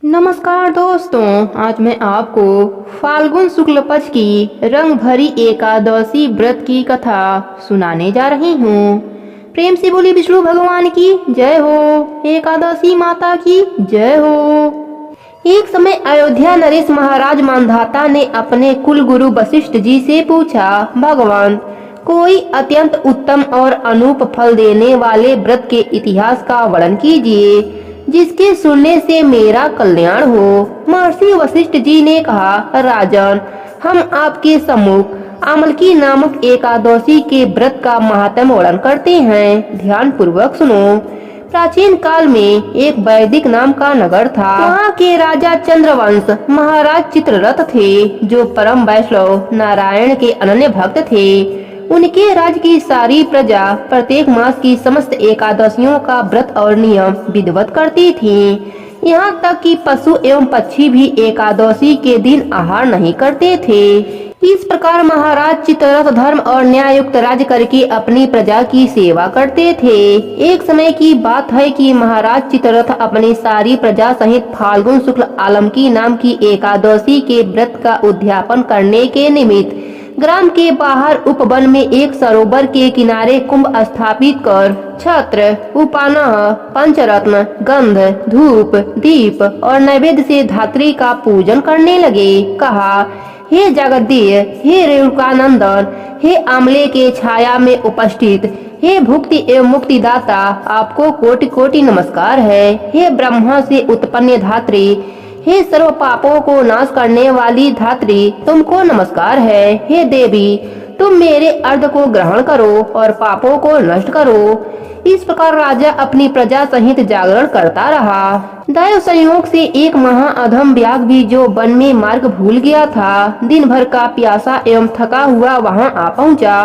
नमस्कार दोस्तों, आज मैं आपको फाल्गुन शुक्ल पक्ष की रंग भरी एकादशी व्रत की कथा सुनाने जा रही हूँ। प्रेम से बोली विष्णु भगवान की जय हो, एकादशी माता की जय हो। एक समय अयोध्या नरेश महाराज मानधाता ने अपने कुल गुरु वशिष्ठ जी से पूछा, भगवान, कोई अत्यंत उत्तम और अनूप फल देने वाले व्रत के इतिहास का वर्णन कीजिए जिसके सुनने से मेरा कल्याण हो। महर्षि वशिष्ठ जी ने कहा, राजन, हम आपके सम्मुख आमलकी नामक एकादशी के व्रत का महात्म्य वर्णन करते हैं। ध्यान पूर्वक सुनो। प्राचीन काल में एक वैदिक नाम का नगर था। वहाँ के राजा चंद्रवंश महाराज चित्ररथ थे, जो परम वैष्णव नारायण के अनन्य भक्त थे। उनके राज्य की सारी प्रजा प्रत्येक मास की समस्त एकादशियों का व्रत और नियम विधिवत करती थी। यहाँ तक कि पशु एवं पक्षी भी एकादशी के दिन आहार नहीं करते थे। इस प्रकार महाराज चित्ररथ धर्म और न्याययुक्त राज्य करके अपनी प्रजा की सेवा करते थे। एक समय की बात है कि महाराज चित्ररथ अपनी सारी प्रजा सहित फाल्गुन शुक्ल आलमकी नाम की एकादशी के व्रत का उद्यापन करने के निमित्त ग्राम के बाहर उपवन में एक सरोवर के किनारे कुंभ स्थापित कर छत्र, उपानह, पंचरत्न, गंध, धूप, दीप और नैवेद्य से धात्री का पूजन करने लगे। कहा, हे जगदीय, हे रेणुकानंदन, हे आमले के छाया में उपस्थित, हे भुक्ति एवं मुक्तिदाता, आपको कोटि कोटि नमस्कार है। हे ब्रह्मा से उत्पन्न धात्री, हे सर्व पापों को नाश करने वाली धात्री, तुमको नमस्कार है। हे देवी, तुम मेरे अर्घ को ग्रहण करो और पापों को नष्ट करो। इस प्रकार राजा अपनी प्रजा सहित जागरण करता रहा। दैव संयोग से एक महाअधम व्याघ्र भी, जो वन में मार्ग भूल गया था, दिन भर का प्यासा एवं थका हुआ वहां आ पहुंचा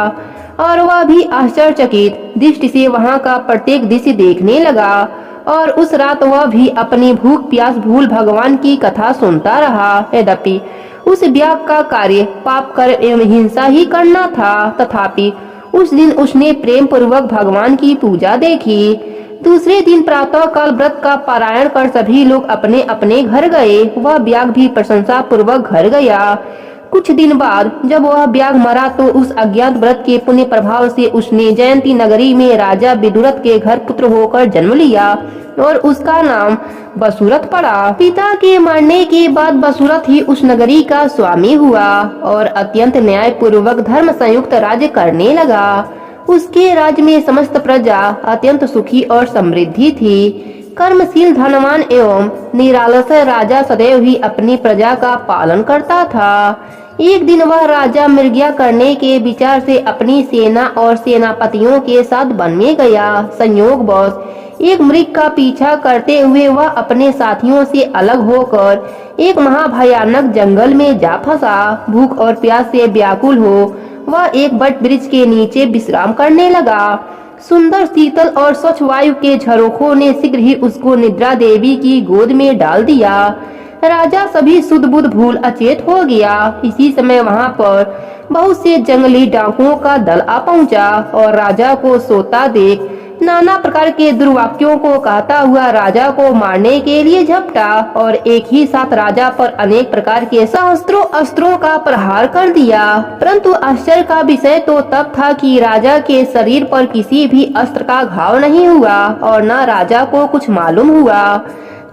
और वह भी आश्चर्यचकित दृष्टि से वहां का प्रत्येक दृश्य देखने लगा। और उस रात वह भी अपनी भूख प्यास भूल भगवान की कथा सुनता रहा। यद्यपि उस व्याघ्र का कार्य पाप कर एवं हिंसा ही करना था, तथापि उस दिन उसने प्रेम पूर्वक भगवान की पूजा देखी। दूसरे दिन प्रातः काल व्रत का पारायण कर सभी लोग अपने अपने घर गए। वह व्याघ्र भी प्रशंसा पूर्वक घर गया। कुछ दिन बाद जब वह व्याघ्र मरा तो उस अज्ञात व्रत के पुण्य प्रभाव से उसने जयंती नगरी में राजा विदुरथ के घर पुत्र होकर जन्म लिया और उसका नाम बसुरथ पड़ा। पिता के मरने के बाद बसुरथ ही उस नगरी का स्वामी हुआ और अत्यंत न्याय पूर्वक धर्म संयुक्त राज्य करने लगा। उसके राज्य में समस्त प्रजा अत्यंत सुखी और समृद्धि थी। कर्मशील, धनवान एवं निरालस राजा सदैव ही अपनी प्रजा का पालन करता था। एक दिन वह राजा मृग्या करने के विचार से अपनी सेना और सेनापतियों के साथ वन में गया। संयोगवश एक मृग का पीछा करते हुए वह अपने साथियों से अलग होकर एक महाभयानक जंगल में जा फंसा। भूख और प्यास से व्याकुल हो वह एक वट वृक्ष के नीचे विश्राम करने लगा। सुंदर शीतल और स्वच्छ वायु के झरोखों ने शीघ्र ही उसको निद्रा देवी की गोद में डाल दिया। राजा सभी सुध बुध भूल अचेत हो गया। इसी समय वहां पर बहुत से जंगली डाकुओं का दल आ पहुंचा और राजा को सोता देख नाना प्रकार के दुर्वाक्यों को कहता हुआ राजा को मारने के लिए झपटा और एक ही साथ राजा पर अनेक प्रकार के सहस्त्रों अस्त्रों का प्रहार कर दिया। परंतु आश्चर्य का विषय तो तब था कि राजा के शरीर पर किसी भी अस्त्र का घाव नहीं हुआ और न राजा को कुछ मालूम हुआ।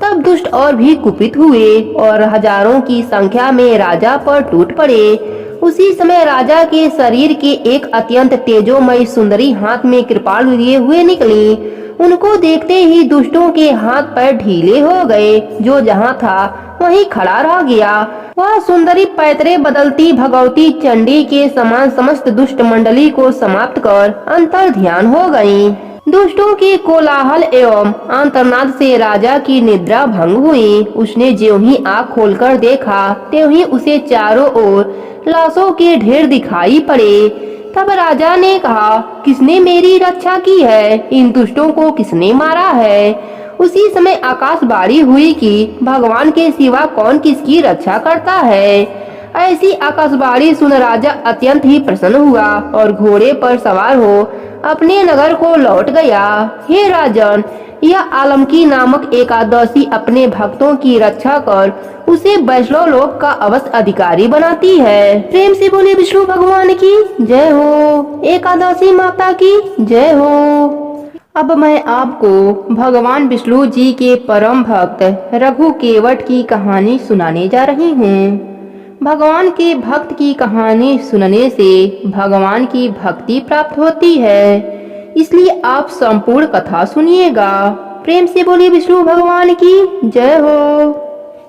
तब दुष्ट और भी कुपित हुए और हजारों की संख्या में राजा पर टूट पड़े। उसी समय राजा के शरीर के एक अत्यंत तेजोमयी सुंदरी हाथ में कृपाण लिए हुए निकली। उनको देखते ही दुष्टों के हाथ पैर ढीले हो गए। जो जहाँ था वहीं खड़ा रह गया। वह सुंदरी पैतरे बदलती भगवती चंडी के समान समस्त दुष्ट मंडली को समाप्त कर अंतर ध्यान हो गयी। दुष्टों के कोलाहल एवं आंतरनाद से राजा की निद्रा भंग हुई। उसने ज्यों ही आँख खोलकर देखा त्यों ही उसे चारों ओर लाशों के ढेर दिखाई पड़े। तब राजा ने कहा, किसने मेरी रक्षा की है? इन दुष्टों को किसने मारा है? उसी समय आकाशवाणी हुई कि भगवान के सिवा कौन किसकी रक्षा करता है। ऐसी आकाशवाणी सुन राजा अत्यंत ही प्रसन्न हुआ और घोड़े पर सवार हो अपने नगर को लौट गया। हे राजन, यह आलमकी नामक एकादशी अपने भक्तों की रक्षा कर उसे वैष्णव लोक का अवश्य अधिकारी बनाती है। प्रेम से बोले विष्णु भगवान की जय हो, एकादशी माता की जय हो। अब मैं आपको भगवान विष्णु जी के परम भक्त रघु केवट की कहानी सुनाने जा रही हूँ। भगवान के भक्त की कहानी सुनने से भगवान की भक्ति प्राप्त होती है, इसलिए आप संपूर्ण कथा सुनिएगा। प्रेम से बोलिए विष्णु भगवान की जय हो।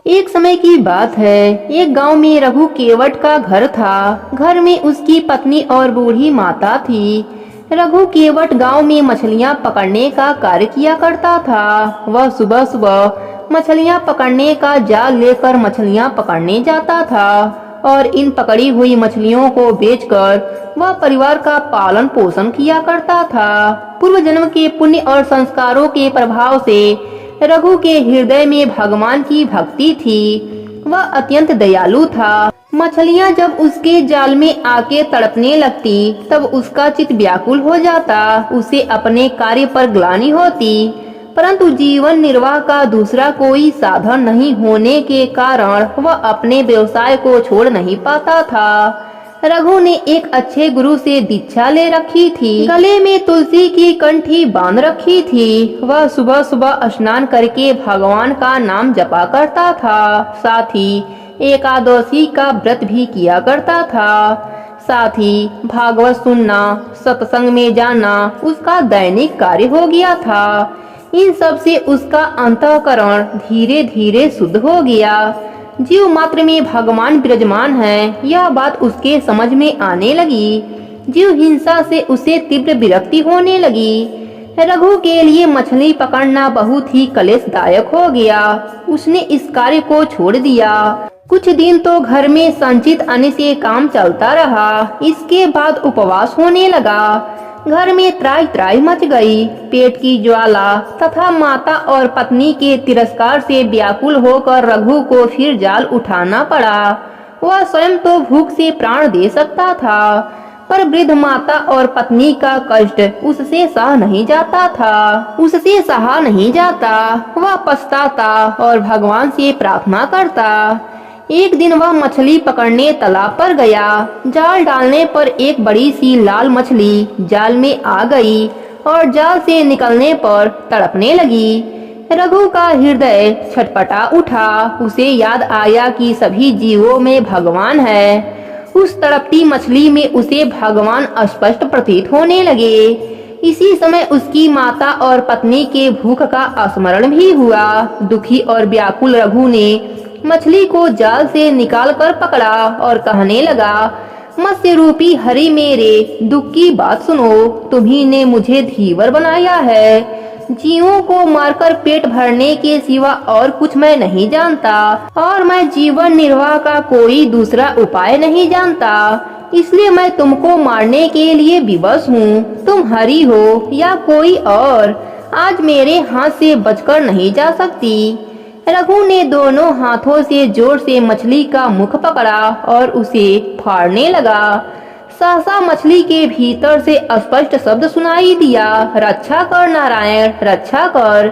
एक समय की बात है, एक गांव में रघु केवट का घर था। घर में उसकी पत्नी और बूढ़ी माता थी। रघु केवट गांव में मछलियां पकड़ने का कार्य किया करता था। वह सुबह सुबह मछलियां पकड़ने का जाल लेकर मछलियां पकड़ने जाता था और इन पकड़ी हुई मछलियों को बेचकर वह परिवार का पालन पोषण किया करता था। पूर्व जन्म के पुण्य और संस्कारों के प्रभाव से रघु के हृदय में भगवान की भक्ति थी। वह अत्यंत दयालु था। मछलियां जब उसके जाल में आके तड़पने लगती तब उसका चित्त व्याकुल हो जाता। उसे अपने कार्य पर ग्लानि होती, परंतु जीवन निर्वाह का दूसरा कोई साधन नहीं होने के कारण वह अपने व्यवसाय को छोड़ नहीं पाता था। रघु ने एक अच्छे गुरु से दीक्षा ले रखी थी। गले में तुलसी की कंठी बांध रखी थी। वह सुबह सुबह स्नान करके भगवान का नाम जपा करता था। साथ ही एकादशी का व्रत भी किया करता था। साथ ही भागवत सुनना, सत्संग में जाना उसका दैनिक कार्य हो गया था। इन सब से उसका अंतःकरण धीरे धीरे शुद्ध हो गया। जीव मात्र में भगवान विराजमान है, यह बात उसके समझ में आने लगी। जीव हिंसा से उसे तीव्र विरक्ति होने लगी। रघु के लिए मछली पकड़ना बहुत ही कलेशदायक हो गया। उसने इस कार्य को छोड़ दिया। कुछ दिन तो घर में संचित अन्न से काम चलता रहा। इसके बाद उपवास होने लगा। घर में त्राहि त्राहि मच गई। पेट की ज्वाला तथा माता और पत्नी के तिरस्कार से व्याकुल होकर रघु को फिर जाल उठाना पड़ा। वह स्वयं तो भूख से प्राण दे सकता था, पर वृद्ध माता और पत्नी का कष्ट उससे सहा नहीं जाता। वह पछताता और भगवान से प्रार्थना करता। एक दिन वह मछली पकड़ने तालाब पर गया। जाल डालने पर एक बड़ी सी लाल मछली जाल में आ गई और जाल से निकलने पर तड़पने लगी। रघु का हृदय छटपटा उठा। उसे याद आया कि सभी जीवों में भगवान है। उस तड़पती मछली में उसे भगवान स्पष्ट प्रतीत होने लगे। इसी समय उसकी माता और पत्नी के भूख का स्मरण भी हुआ। दुखी और व्याकुल रघु ने मछली को जाल से निकालकर पकड़ा और कहने लगा, मत्स्य रूपी हरि मेरे दुख की बात सुनो। तुम्ही ने मुझे धीवर बनाया है। जीवों को मारकर पेट भरने के सिवा और कुछ मैं नहीं जानता और मैं जीवन निर्वाह का कोई दूसरा उपाय नहीं जानता। इसलिए मैं तुमको मारने के लिए विवश हूँ। तुम हरि हो या कोई और, आज मेरे हाथ से बचकर नहीं जा सकती। रघु ने दोनों हाथों से जोर से मछली का मुख पकड़ा और उसे फाड़ने लगा। सहसा मछली के भीतर से स्पष्ट शब्द सुनाई दिया, रक्षा कर नारायण, रक्षा कर।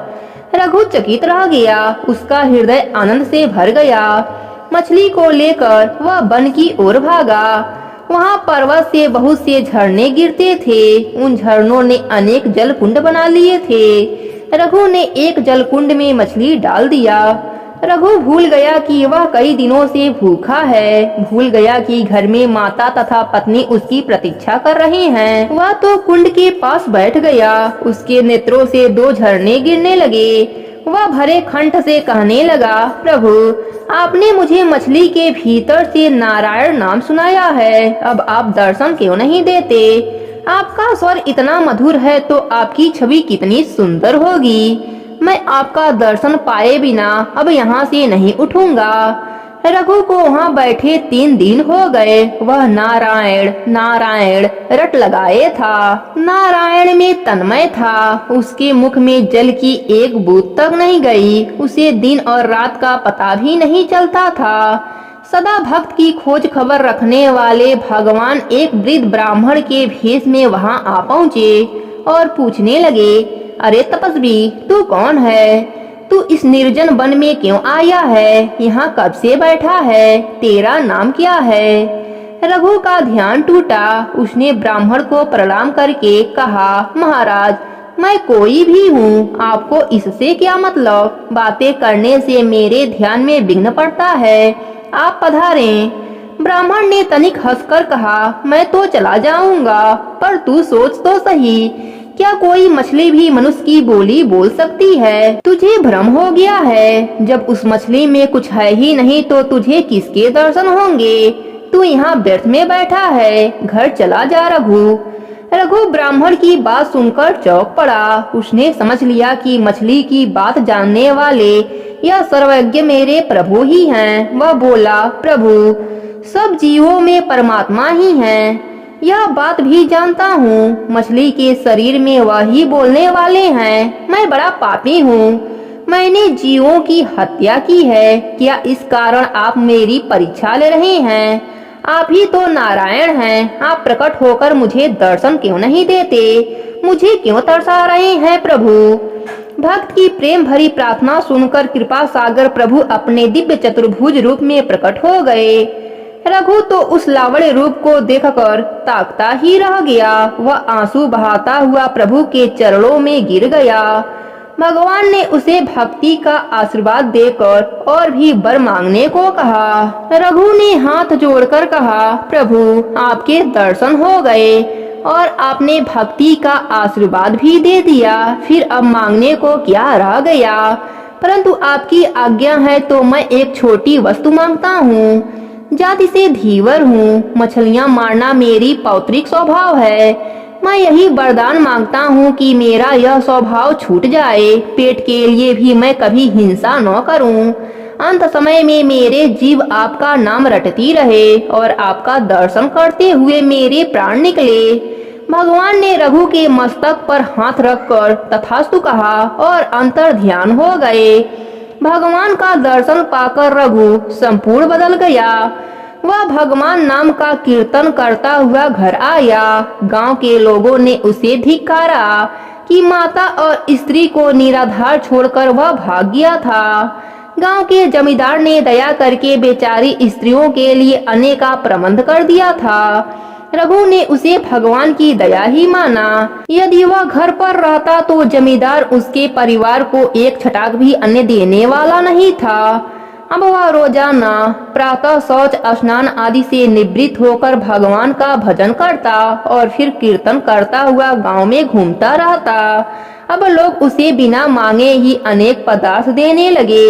रघु चकित रह गया। उसका हृदय आनंद से भर गया। मछली को लेकर वह वन की ओर भागा। वहाँ पर्वत से बहुत से झरने गिरते थे। उन झरनों ने अनेक जल कुंड बना लिए थे। रघु ने एक जलकुंड में मछली डाल दिया। रघु भूल गया कि वह कई दिनों से भूखा है। भूल गया कि घर में माता तथा पत्नी उसकी प्रतीक्षा कर रहे हैं। वह तो कुंड के पास बैठ गया। उसके नेत्रों से दो झरने गिरने लगे। वह भरे कंठ से कहने लगा, प्रभु आपने मुझे मछली के भीतर से नारायण नाम सुनाया है, अब आप दर्शन क्यों नहीं देते? आपका स्वर इतना मधुर है तो आपकी छवि कितनी सुंदर होगी। मैं आपका दर्शन पाए बिना अब यहाँ से नहीं उठूंगा। रघु को वहाँ बैठे 3 दिन हो गए। वह नारायण नारायण रट लगाए था। नारायण में तन्मय था। उसके मुख में जल की एक बूंद तक नहीं गई। उसे दिन और रात का पता भी नहीं चलता था। सदा भक्त की खोज खबर रखने वाले भगवान एक वृद्ध ब्राह्मण के भेष में वहां आ पहुंचे और पूछने लगे, अरे तपस्वी, तू कौन है? तू इस निर्जन वन में क्यों आया है? यहाँ कब से बैठा है? तेरा नाम क्या है? रघु का ध्यान टूटा। उसने ब्राह्मण को प्रणाम करके कहा, महाराज, मैं कोई भी हूँ, आपको इससे क्या मतलब? बातें करने से मेरे ध्यान में विघ्न पड़ता है, आप पधारें। ब्राह्मण ने तनिक हंसकर कहा, मैं तो चला जाऊंगा, पर तू सोच तो सही, क्या कोई मछली भी मनुष्य की बोली बोल सकती है? तुझे भ्रम हो गया है। जब उस मछली में कुछ है ही नहीं तो तुझे किसके दर्शन होंगे? तू यहाँ व्यर्थ में बैठा है, घर चला जा रघु। रघु ब्राह्मण की बात सुनकर चौंक पड़ा। उसने समझ लिया कि मछली की बात जानने वाले यह सर्वज्ञ मेरे प्रभु ही हैं। वह बोला, प्रभु, सब जीवों में परमात्मा ही हैं, यह बात भी जानता हूँ। मछली के शरीर में वही बोलने वाले हैं। मैं बड़ा पापी हूँ, मैंने जीवों की हत्या की है। क्या इस कारण आप मेरी परीक्षा ले रहे हैं? आप ही तो नारायण हैं, आप प्रकट होकर मुझे दर्शन क्यों नहीं देते? मुझे क्यों तरसा रहे हैं प्रभु? भक्त की प्रेम भरी प्रार्थना सुनकर कृपा सागर प्रभु अपने दिव्य चतुर्भुज रूप में प्रकट हो गए। रघु तो उस लावण्य रूप को देखकर ताकता ही रह गया। वह आंसू बहाता हुआ प्रभु के चरणों में गिर गया। भगवान ने उसे भक्ति का आशीर्वाद देकर और भी वर मांगने को कहा। रघु ने हाथ जोड़कर कहा, प्रभु, आपके दर्शन हो गए और आपने भक्ति का आशीर्वाद भी दे दिया, फिर अब मांगने को क्या रह गया? परंतु आपकी आज्ञा है तो मैं एक छोटी वस्तु मांगता हूँ। जाति से धीवर हूँ, मछलियाँ मारना मेरी पौत्रिक स्वभाव है। मैं यही वरदान मांगता हूँ कि मेरा यह स्वभाव छूट जाए। पेट के लिए भी मैं कभी हिंसा न करूँ। अंत समय में मेरे जीव आपका नाम रटती रहे और आपका दर्शन करते हुए मेरे प्राण निकले। भगवान ने रघु के मस्तक पर हाथ रखकर तथास्तु कहा और अंतर ध्यान हो गए। भगवान का दर्शन पाकर रघु संपूर्ण बदल गया। वह भगवान नाम का कीर्तन करता हुआ घर आया। गांव के लोगों ने उसे धिक्कारा कि माता और स्त्री को निराधार छोड़कर वह भाग गया था। गांव के जमींदार ने दया करके बेचारी स्त्रियों के लिए अनेका प्रबंध कर दिया था। रघु ने उसे भगवान की दया ही माना। यदि वह घर पर रहता तो जमींदार उसके परिवार को एक छटाक भी अन्न देने वाला नहीं था। अब वह रोजाना प्रातः शौच स्नान आदि से निवृत्त होकर भगवान का भजन करता और फिर कीर्तन करता हुआ गांव में घूमता रहता। अब लोग उसे बिना मांगे ही अनेक पदार्थ देने लगे।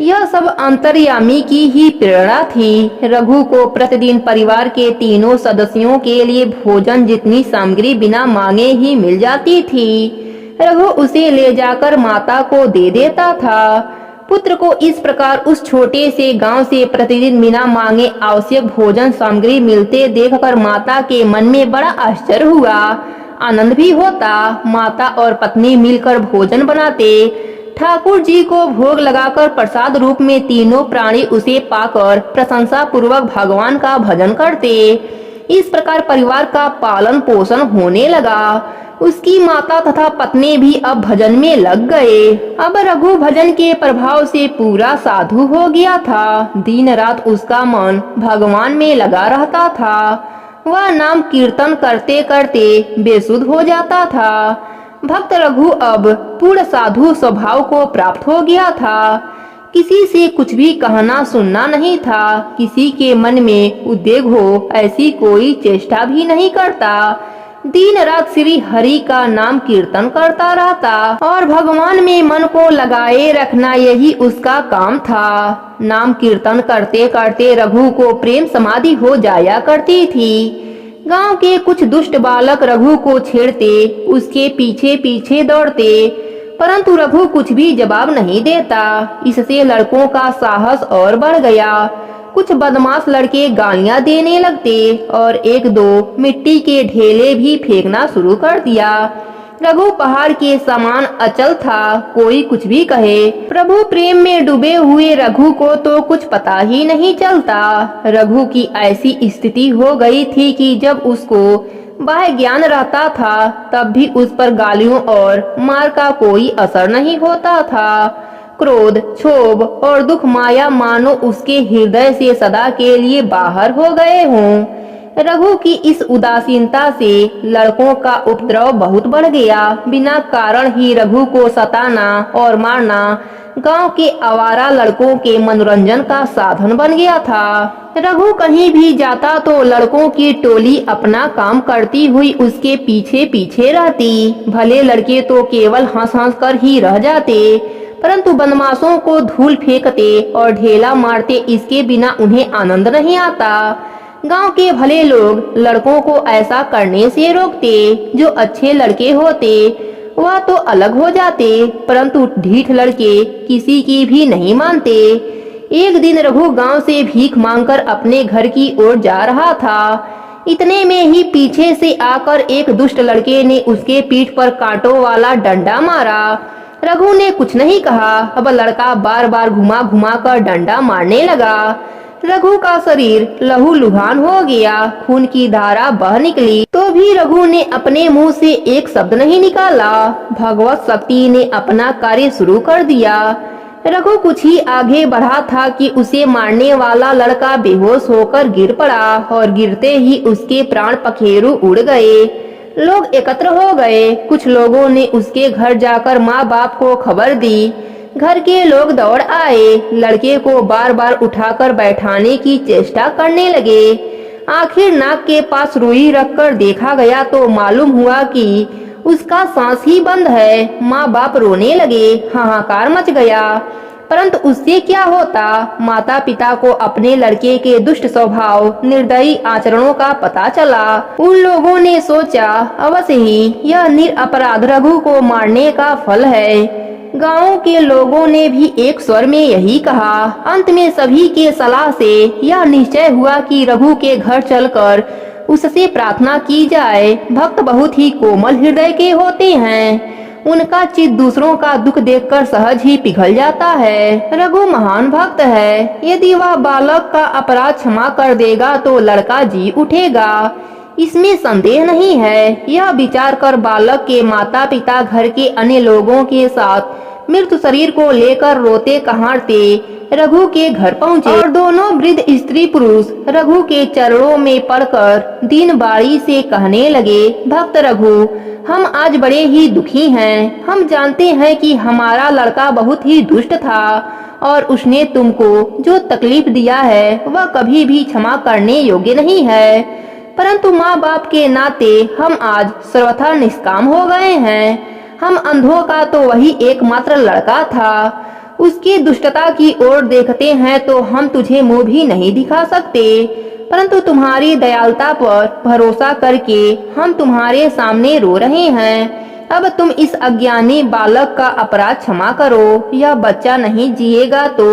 यह सब अंतर्यामी की ही प्रेरणा थी। रघु को प्रतिदिन परिवार के तीनों सदस्यों के लिए भोजन जितनी सामग्री बिना मांगे ही मिल जाती थी। रघु उसे ले जाकर माता को दे देता था। पुत्र को इस प्रकार उस छोटे से गांव से प्रतिदिन बिना मांगे आवश्यक भोजन सामग्री मिलते देखकर माता के मन में बड़ा आश्चर्य हुआ। आनंद भी होता। माता और पत्नी मिलकर भोजन बनाते। ठाकुर जी को भोग लगाकर प्रसाद रूप में तीनों प्राणी उसे पाकर प्रशंसा पूर्वक भगवान का भजन करते। इस प्रकार परिवार का पालन पोषण होने लगा। उसकी माता तथा पत्नी भी अब भजन में लग गए। अब रघु भजन के प्रभाव से पूरा साधु हो गया था। दिन रात उसका मन भगवान में लगा रहता था। वह नाम कीर्तन करते करते बेसुध हो जाता था। भक्त रघु अब पूर्ण साधु स्वभाव को प्राप्त हो गया था। किसी से कुछ भी कहना सुनना नहीं था। किसी के मन में उद्वेग हो ऐसी कोई चेष्टा भी नहीं करता। दिन रात श्री हरि का नाम कीर्तन करता रहता और भगवान में मन को लगाए रखना यही उसका काम था। नाम कीर्तन करते करते रघु को प्रेम समाधि हो जाया करती थी। गांव के कुछ दुष्ट बालक रघु को छेड़ते, उसके पीछे पीछे दौड़ते, परंतु रघु कुछ भी जवाब नहीं देता। इससे लड़कों का साहस और बढ़ गया। कुछ बदमाश लड़के गालियां देने लगते और एक दो मिट्टी के ढेले भी फेंकना शुरू कर दिया। रघु पहाड़ के समान अचल था, कोई कुछ भी कहे। प्रभु प्रेम में डूबे हुए रघु को तो कुछ पता ही नहीं चलता। रघु की ऐसी स्थिति हो गई थी कि जब उसको बाह्य ज्ञान रहता था तब भी उस पर गालियों और मार का कोई असर नहीं होता था। क्रोध, क्षोभ और दुख माया मानो उसके हृदय से सदा के लिए बाहर हो गए हों। रघु की इस उदासीनता से लड़कों का उपद्रव बहुत बढ़ गया। बिना कारण ही रघु को सताना और मारना गांव के आवारा लड़कों के मनोरंजन का साधन बन गया था। रघु कहीं भी जाता तो लड़कों की टोली अपना काम करती हुई उसके पीछे पीछे रहती। भले लड़के तो केवल हंस हंस कर ही रह जाते, परंतु बदमाशों को धूल फेंकते और ढेला मारते, इसके बिना उन्हें आनंद नहीं आता। गांव के भले लोग लड़कों को ऐसा करने से रोकते। जो अच्छे लड़के होते वह तो अलग हो जाते, परंतु ढीठ लड़के किसी की भी नहीं मानते। एक दिन रघु गांव से भीख मांगकर अपने घर की ओर जा रहा था। इतने में ही पीछे से आकर एक दुष्ट लड़के ने उसके पीठ पर कांटों वाला डंडा मारा। रघु ने कुछ नहीं कहा। अब लड़का बार बार घुमा घुमा कर डंडा मारने लगा। रघु का शरीर लहूलुहान हो गया, खून की धारा बह निकली, तो भी रघु ने अपने मुंह से एक शब्द नहीं निकाला। भगवत शक्ति ने अपना कार्य शुरू कर दिया। रघु कुछ ही आगे बढ़ा था कि उसे मारने वाला लड़का बेहोश होकर गिर पड़ा और गिरते ही उसके प्राण पखेरु उड़ गए। लोग एकत्र हो गए। कुछ लोगों ने उसके घर जाकर माँ बाप को खबर दी। घर के लोग दौड़ आए, लड़के को बार बार उठाकर बैठाने की चेष्टा करने लगे। आखिर नाक के पास रुई रखकर देखा गया तो मालूम हुआ कि उसका सांस ही बंद है। माँ बाप रोने लगे, हाहाकार मच गया, परंतु उससे क्या होता। माता पिता को अपने लड़के के दुष्ट स्वभाव, निर्दयी आचरणों का पता चला। उन लोगों ने सोचा अवश्य ही यह निरपराध रघु को मारने का फल है। गांव के लोगों ने भी एक स्वर में यही कहा। अंत में सभी के सलाह से यह निश्चय हुआ कि रघु के घर चलकर उससे प्रार्थना की जाए। भक्त बहुत ही कोमल हृदय के होते हैं। उनका चित्त दूसरों का दुख देखकर सहज ही पिघल जाता है। रघु महान भक्त है। यदि वह बालक का अपराध क्षमा कर देगा तो लड़का जी उठेगा, इसमें संदेह नहीं है। यह विचार कर बालक के माता पिता घर के अन्य लोगों के साथ मृत शरीर को लेकर रोते कहारते रघु के घर पहुँचे और दोनों वृद्ध स्त्री पुरुष रघु के चरणों में पड़कर दीन बाड़ी से कहने लगे, भक्त रघु, हम आज बड़े ही दुखी हैं। हम जानते हैं कि हमारा लड़का बहुत ही दुष्ट था और उसने तुमको जो तकलीफ दिया है वह कभी भी क्षमा करने योग्य नहीं है, परंतु माँ बाप के नाते हम आज सर्वथा निष्काम हो गए हैं। हम अंधों का तो वही एकमात्र लड़का था। उसकी दुष्टता की ओर देखते हैं तो हम तुझे मुंह भी नहीं दिखा सकते, परंतु तुम्हारी दयालुता पर भरोसा करके हम तुम्हारे सामने रो रहे हैं। अब तुम इस अज्ञानी बालक का अपराध क्षमा करो। यह बच्चा नहीं जिएगा तो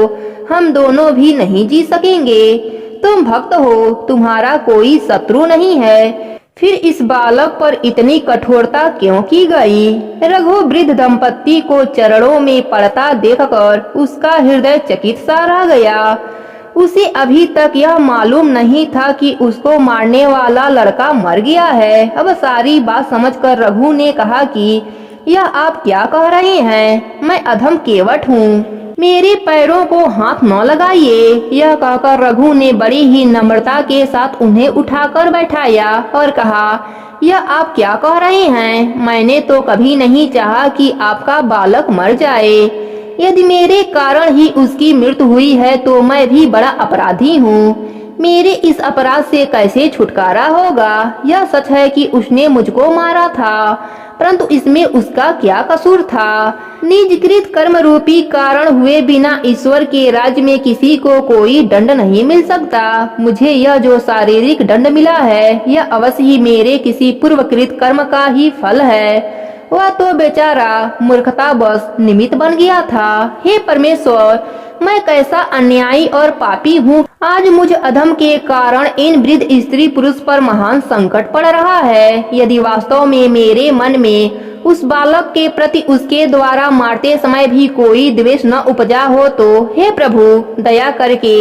हम दोनों भी नहीं जी सकेंगे। तुम भक्त हो, तुम्हारा कोई शत्रु नहीं है, फिर इस बालक पर इतनी कठोरता क्यों की गई। रघु वृद्ध दंपत्ति को चरणों में पड़ता देखकर उसका हृदय चकित सा रह गया। उसे अभी तक यह मालूम नहीं था कि उसको मारने वाला लड़का मर गया है। अब सारी बात समझकर रघु ने कहा कि यह आप क्या कह रहे हैं, मैं अधम केवट हूँ, मेरे पैरों को हाथ न लगाइए। यह कहकर रघु ने बड़ी ही नम्रता के साथ उन्हें उठाकर बैठाया और कहा, यह आप क्या कह रहे हैं, मैंने तो कभी नहीं चाहा कि आपका बालक मर जाए। यदि मेरे कारण ही उसकी मृत्यु हुई है तो मैं भी बड़ा अपराधी हूँ। मेरे इस अपराध से कैसे छुटकारा होगा। यह सच है कि उसने मुझको मारा था, परंतु इसमें उसका क्या कसूर था। निजकृत कर्म रूपी कारण हुए बिना ईश्वर के राज्य में किसी को कोई दंड नहीं मिल सकता। मुझे यह जो शारीरिक दंड मिला है यह अवश्य ही मेरे किसी पूर्वकृत कर्म का ही फल है। वह तो बेचारा मूर्खतावश निमित्त बन गया था। हे परमेश्वर, मैं कैसा अन्यायी और पापी हूँ। आज मुझ अधम के कारण इन वृद्ध स्त्री पुरुष पर महान संकट पड़ रहा है। यदि वास्तव में मेरे मन में उस बालक के प्रति उसके द्वारा मारते समय भी कोई द्वेष न उपजा हो तो हे प्रभु दया करके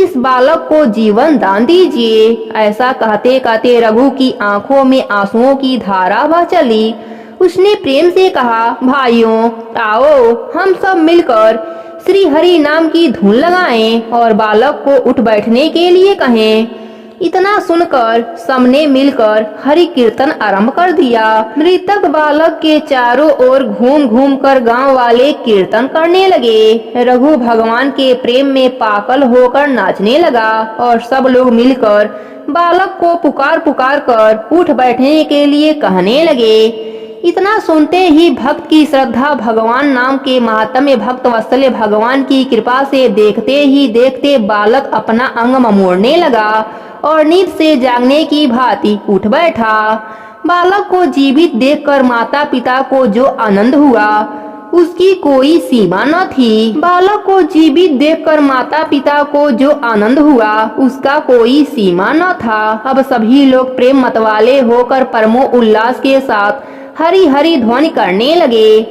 इस बालक को जीवन दान दीजिए। ऐसा कहते कहते रघु की आंखों में आंसुओं की धारा बह चली। उसने प्रेम से कहा, भाइयों आओ हम सब मिलकर श्री हरि नाम की धुन लगाएं और बालक को उठ बैठने के लिए कहें। इतना सुनकर सबने मिलकर हरि कीर्तन आरंभ कर दिया। मृतक बालक के चारों ओर घूम घूम कर गांव वाले कीर्तन करने लगे। रघु भगवान के प्रेम में पागल होकर नाचने लगा और सब लोग मिलकर बालक को पुकार पुकार कर उठ बैठने के लिए कहने लगे। इतना सुनते ही भक्त की श्रद्धा भगवान नाम के महात्म्य भक्त वत्सल्य भगवान की कृपा से देखते ही देखते बालक अपना अंग ममोड़ने लगा और नींद से जागने की भांति उठ बैठा। बालक को जीवित देखकर माता पिता को जो आनंद हुआ उसकी कोई सीमा न थी। बालक को जीवित देखकर माता पिता को जो आनंद हुआ उसका कोई सीमा न था। अब सभी लोग प्रेम मतवाले होकर परमो उल्लास के साथ हरि हरि ध्वनि करने लगे।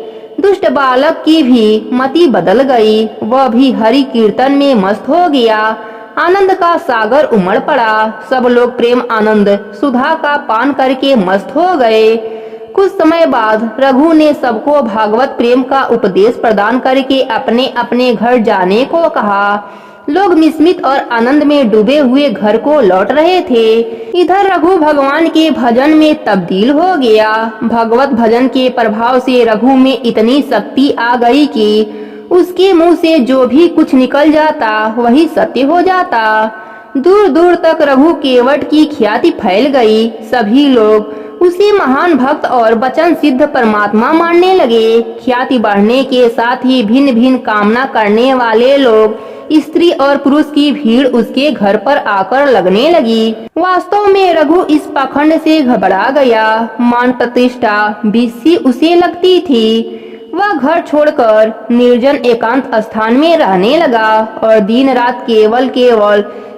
दुष्ट बालक की भी मति बदल गई, वह भी हरि कीर्तन में मस्त हो गया। आनंद का सागर उमड़ पड़ा। सब लोग प्रेम आनंद सुधा का पान करके मस्त हो गए। कुछ समय बाद रघु ने सबको भागवत प्रेम का उपदेश प्रदान करके अपने अपने घर जाने को कहा। लोग विस्मित और आनंद में डूबे हुए घर को लौट रहे थे। इधर रघु भगवान के भजन में तब्दील हो गया। भगवत भजन के प्रभाव से रघु में इतनी शक्ति आ गई कि उसके मुंह से जो भी कुछ निकल जाता वही सत्य हो जाता। दूर दूर तक रघु केवट की ख्याति फैल गई। सभी लोग उसे महान भक्त और वचन सिद्ध परमात्मा मानने लगे। ख्याति बढ़ने के साथ ही भिन्न भिन्न कामना करने वाले लोग स्त्री और पुरुष की भीड़ उसके घर पर आकर लगने लगी। वास्तव में रघु इस पाखंड से घबरा गया। मान प्रतिष्ठा बीसी उसे लगती थी। वह घर छोड़कर निर्जन एकांत स्थान में रहने लगा और दिन रात केवल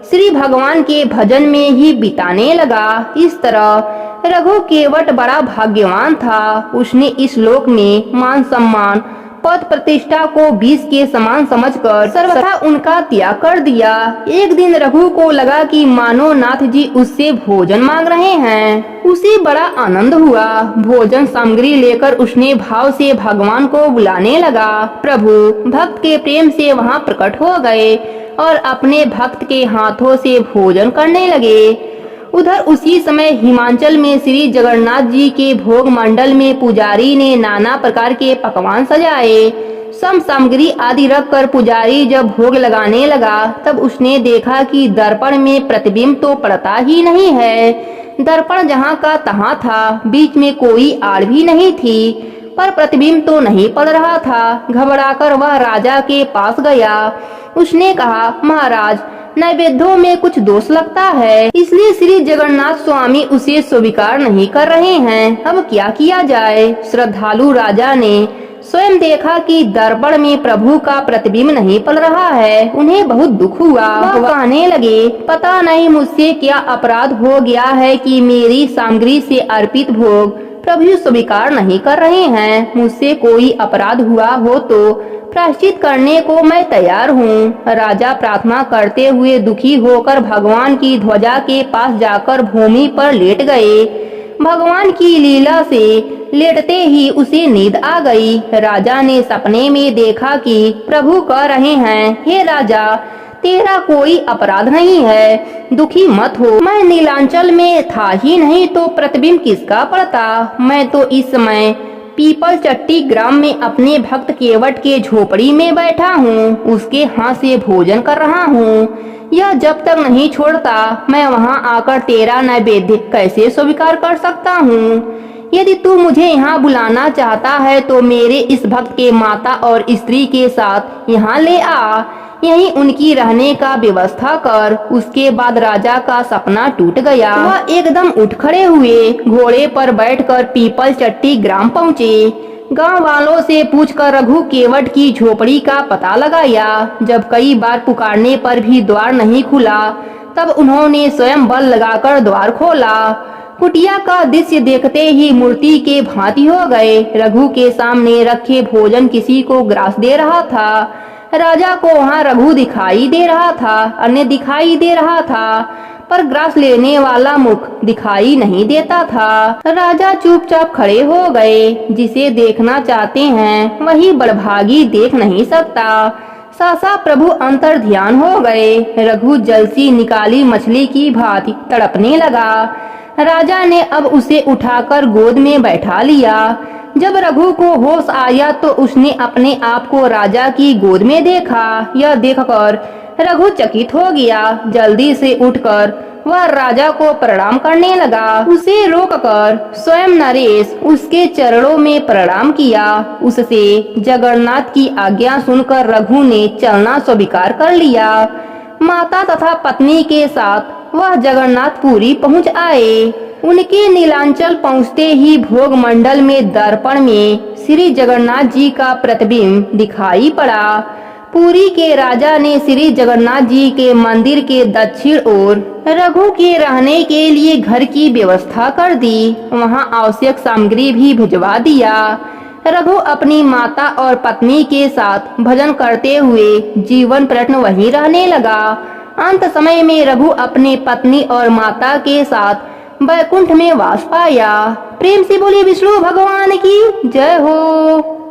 श्री भगवान के भजन में ही बिताने लगा। इस तरह रघु केवट बड़ा भाग्यवान था। उसने इस लोक में मान सम्मान पद प्रतिष्ठा को विष के समान समझकर सर्वथा उनका त्याग कर दिया। एक दिन रघु को लगा कि मानो नाथ जी उससे भोजन मांग रहे हैं। उसे बड़ा आनंद हुआ। भोजन सामग्री लेकर उसने भाव से भगवान को बुलाने लगा। प्रभु भक्त के प्रेम से वहां प्रकट हो गए और अपने भक्त के हाथों से भोजन करने लगे। उधर उसी समय हिमाचल में श्री जगन्नाथ जी के भोग मंडल में पुजारी ने नाना प्रकार के पकवान सजाए। सम सामग्री आदि रखकर पुजारी जब भोग लगाने लगा तब उसने देखा कि दर्पण में प्रतिबिंब तो पड़ता ही नहीं है। दर्पण जहाँ का तहाँ था, बीच में कोई आड़ भी नहीं थी, पर प्रतिबिंब तो नहीं पड़ रहा था। घबराकर वह राजा के पास गया। उसने कहा, महाराज नैवेद्यों में कुछ दोष लगता है, इसलिए श्री जगन्नाथ स्वामी उसे स्वीकार नहीं कर रहे हैं। अब क्या किया जाए? श्रद्धालु राजा ने स्वयं देखा कि दर्पण में प्रभु का प्रतिबिंब नहीं पड़ रहा है। उन्हें बहुत दुख हुआ। वह कहने लगे, पता नहीं मुझसे क्या अपराध हो गया है कि मेरी सामग्री से अर्पित भोग प्रभु स्वीकार नहीं कर रहे हैं। मुझसे कोई अपराध हुआ हो तो प्रायश्चित करने को मैं तैयार हूँ। राजा प्रार्थना करते हुए दुखी होकर भगवान की ध्वजा के पास जाकर भूमि पर लेट गए। भगवान की लीला से लेटते ही उसे नींद आ गई। राजा ने सपने में देखा कि प्रभु कह रहे हैं, हे राजा तेरा कोई अपराध नहीं है, दुखी मत हो। मैं नीलांचल में था ही नहीं तो प्रतिबिंब किसका पड़ता। मैं तो इस समय पीपल चट्टी ग्राम में अपने भक्त केवट के झोपड़ी में बैठा हूँ। उसके हाथ से भोजन कर रहा हूँ। यह जब तक नहीं छोड़ता मैं वहाँ आकर तेरा नैवेद्य कैसे स्वीकार कर सकता हूँ। यदि तू मुझे यहाँ बुलाना चाहता है तो मेरे इस भक्त के माता और स्त्री के साथ यहाँ ले आ, यहीं उनकी रहने का व्यवस्था कर। उसके बाद राजा का सपना टूट गया। वह एकदम उठ खड़े हुए, घोड़े पर बैठकर पीपल चट्टी ग्राम पहुँचे। गांव वालों से पूछकर रघु केवट की झोपड़ी का पता लगाया। जब कई बार पुकारने पर भी द्वार नहीं खुला, तब उन्होंने स्वयं बल लगाकर द्वार खोला। कुटिया का दृश्य देखते ही मूर्ति के भांति हो गए। रघु के सामने रखे भोजन किसी को ग्रास दे रहा था। राजा को वहाँ रघु दिखाई दे रहा था, अन्य दिखाई दे रहा था, पर ग्रास लेने वाला मुख दिखाई नहीं देता था। राजा चुपचाप खड़े हो गए। जिसे देखना चाहते हैं वही बड़भागी देख नहीं सकता। सासा प्रभु अंतर ध्यान हो गए। रघु जलसी निकाली मछली की भांति तड़पने लगा। राजा ने अब उसे उठाकर गोद में बैठा लिया। जब रघु को होश आया तो उसने अपने आप को राजा की गोद में देखा। यह देखकर रघु चकित हो गया। जल्दी से उठकर वह राजा को प्रणाम करने लगा। उसे रोककर स्वयं नरेश उसके चरणों में प्रणाम किया। उससे जगन्नाथ की आज्ञा सुनकर रघु ने चलना स्वीकार कर लिया। माता तथा पत्नी के साथ वह जगन्नाथपुरी पहुंच आए। उनके नीलांचल पहुंचते ही भोग मंडल में दर्पण में श्री जगन्नाथ जी का प्रतिबिंब दिखाई पड़ा। पुरी के राजा ने श्री जगन्नाथ जी के मंदिर के दक्षिण ओर रघु के रहने के लिए घर की व्यवस्था कर दी। वहां आवश्यक सामग्री भी भिजवा दिया। रघु अपनी माता और पत्नी के साथ भजन करते हुए जीवन पर्यटन वहीं रहने लगा। अंत समय में रघु अपने पत्नी और माता के साथ वैकुंठ में वास पाया। प्रेम से बोलिए विष्णु भगवान की जय हो।